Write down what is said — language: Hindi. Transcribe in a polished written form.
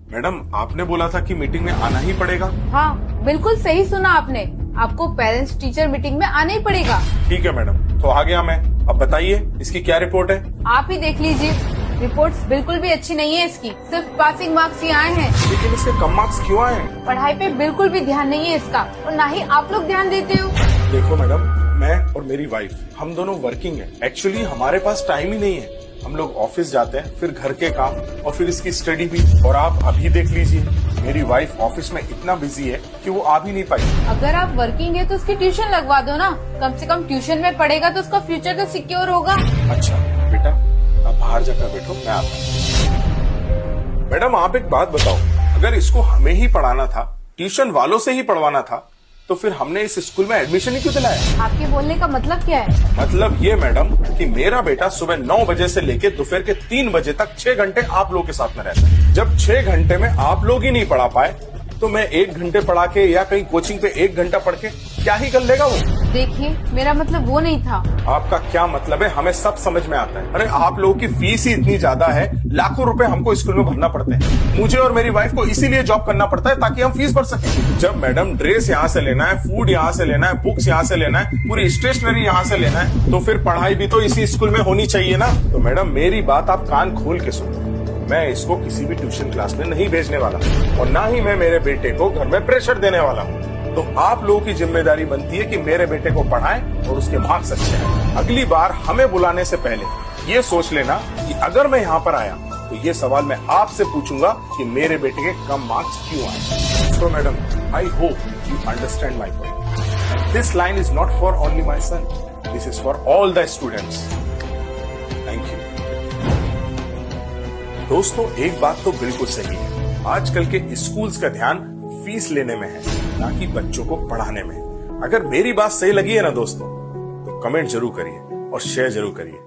मैडम आपने बोला था कि मीटिंग में आना ही पड़ेगा। हाँ, बिल्कुल सही सुना आपने। आपको पेरेंट्स टीचर मीटिंग में आना ही पड़ेगा। ठीक है मैडम, तो आ गया मैं। अब बताइए इसकी क्या रिपोर्ट है? आप ही देख लीजिए। रिपोर्ट्स बिल्कुल भी अच्छी नहीं है इसकी, सिर्फ पासिंग मार्क्स ही आए हैं। लेकिन इसके कम मार्क्स क्यों आए? पढ़ाई पे बिल्कुल भी ध्यान नहीं है इसका, और ना ही आप लोग ध्यान देते हो। देखो मैडम, मैं और मेरी वाइफ हम दोनों वर्किंग है। एक्चुअली हमारे पास टाइम ही नहीं है। हम लोग ऑफिस जाते हैं, फिर घर के काम और फिर इसकी स्टडी भी। और आप अभी देख लीजिए, मेरी वाइफ ऑफिस में इतना बिजी है कि वो आ भी नहीं पाई। अगर आप वर्किंग है तो उसकी ट्यूशन लगवा दो ना। कम से कम ट्यूशन में पढ़ेगा तो उसका फ्यूचर तो सिक्योर होगा। अच्छा बेटा, आप बाहर जाकर बैठो, मैं आता हूँ। मैडम आप एक बात बताओ, अगर इसको हमें ही पढ़ाना था, ट्यूशन वालों से ही पढ़वाना था, तो फिर हमने इस स्कूल में एडमिशन ही क्यों दिलाया? आपके बोलने का मतलब क्या है? मतलब ये मैडम कि मेरा बेटा सुबह 9 बजे से लेके दोपहर के 3 बजे तक 6 घंटे आप लोगों के साथ में रहता है। जब 6 घंटे में आप लोग ही नहीं पढ़ा पाए, तो मैं 1 घंटे पढ़ा के या कहीं कोचिंग पे 1 घंटा पढ़ के क्या ही कर लेगा वो? देखिए, मेरा मतलब वो नहीं था। आपका क्या मतलब है हमें सब समझ में आता है। अरे आप लोगों की फीस ही इतनी ज्यादा है, लाखों रुपए हमको स्कूल में भरना पड़ते हैं। मुझे और मेरी वाइफ को इसीलिए जॉब करना पड़ता है ताकि हम फीस भर सकें। जब मैडम ड्रेस यहाँ से लेना है, फूड यहाँ से लेना है, बुक्स यहाँ से लेना है, पूरी स्टेशनरी यहाँ से लेना है, तो फिर पढ़ाई भी तो इसी स्कूल में होनी चाहिए ना। तो मैडम मेरी बात आप कान खोल के सुनो, मैं इसको किसी भी ट्यूशन क्लास में नहीं भेजने वाला और ना ही मैं मेरे बेटे को घर में प्रेशर देने वाला हूँ। तो आप लोगों की जिम्मेदारी बनती है कि मेरे बेटे को पढ़ाएं और उसके मार्क्स अच्छे आए। अगली बार हमें बुलाने से पहले ये सोच लेना कि अगर मैं यहाँ पर आया तो ये सवाल मैं आपसे पूछूंगा कि मेरे बेटे के कम मार्क्स क्यों आए। So madam, I hope you understand my point. This line is not for only my son, this is for all the students. Thank you. दोस्तों एक बात तो बिल्कुल सही है, आजकल के स्कूल्स का ध्यान फीस लेने में है, ना कि बच्चों को पढ़ाने में। अगर मेरी बात सही लगी है ना दोस्तों, तो कमेंट जरूर करिए और शेयर जरूर करिए।